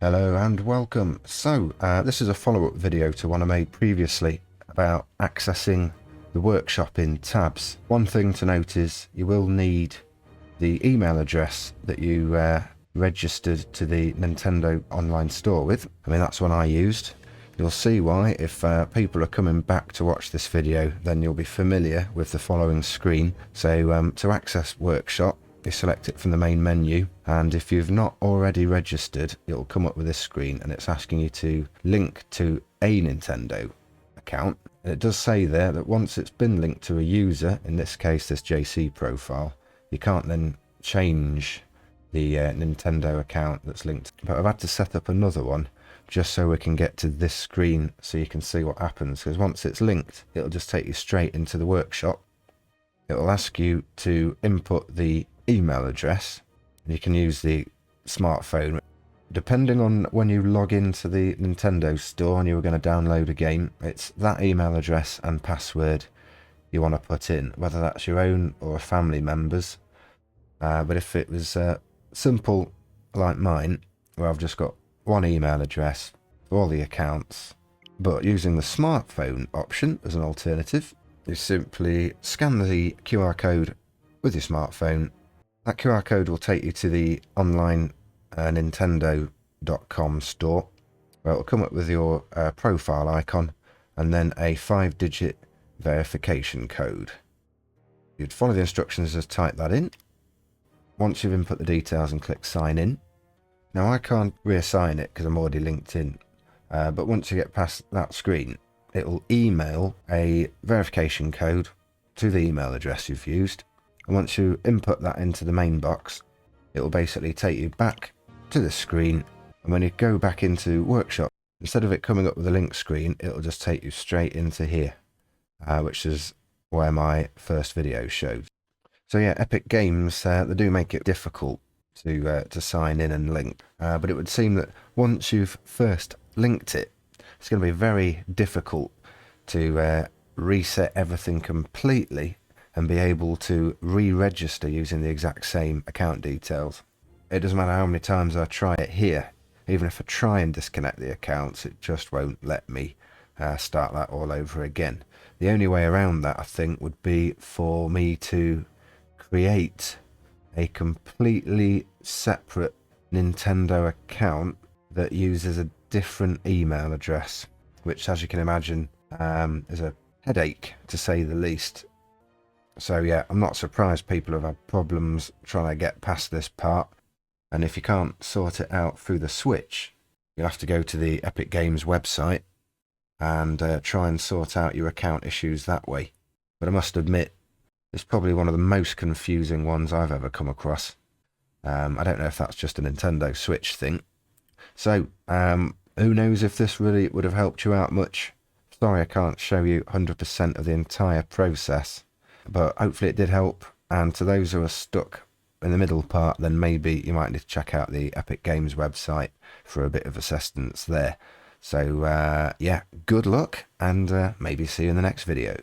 Hello and welcome. This is a follow-up video to one I made previously about accessing the workshop in tabs. One thing to note is you will need the email address that you registered to the Nintendo online store with. I mean, that's one I used. You'll see why if people are coming back to watch this video, then you'll be familiar with the following screen. So to access workshop, you select it from the main menu, and if you've not already registered, it'll come up with this screen and it's asking you to link to a Nintendo account. And it does say there that once it's been linked to a user, in this case this JC profile, you can't then change the Nintendo account that's linked. But I've had to set up another one just so we can get to this screen so you can see what happens, because once it's linked, it'll just take you straight into the workshop. It'll ask you to input the email address. You can use the smartphone. Depending on when you log into the Nintendo store and you were going to download a game, it's that email address and password you want to put in, whether that's your own or a family member's. But if it was simple like mine, where I've just got one email address for all the accounts, but using the smartphone option as an alternative, you simply scan the QR code with your smartphone. That QR code will take you to the online Nintendo.com store, where it will come up with your profile icon and then a 5-digit verification code. You'd follow the instructions as type that in. Once you've input the details and click sign in. Now I can't reassign it because I'm already linked in, but once you get past that screen, it will email a verification code to the email address you've used. And once you input that into the main box, it will basically take you back to the screen. And when you go back into Workshop, instead of it coming up with a link screen, it will just take you straight into here, which is where my first video showed. So yeah, Epic Games, they do make it difficult to sign in and link. But it would seem that once you've first linked it, it's going to be very difficult to reset everything completely and be able to re-register using the exact same account details. It doesn't matter how many times I try it here. Even if I try and disconnect the accounts, it just won't let me start that all over again. The only way around that, I think, would be for me to create a completely separate Nintendo account that uses a different email address, which, as you can imagine, is a headache to say the least. So yeah, I'm not surprised people have had problems trying to get past this part. And if you can't sort it out through the Switch, you'll have to go to the Epic Games website and try and sort out your account issues that way. But I must admit, it's probably one of the most confusing ones I've ever come across. I don't know if that's just a Nintendo Switch thing. So, who knows if this really would have helped you out much. Sorry I can't show you 100% of the entire process, but hopefully it did help. And to those who are stuck in the middle part, then maybe you might need to check out the Epic Games website for a bit of assistance there. So yeah, good luck, and maybe see you in the next video.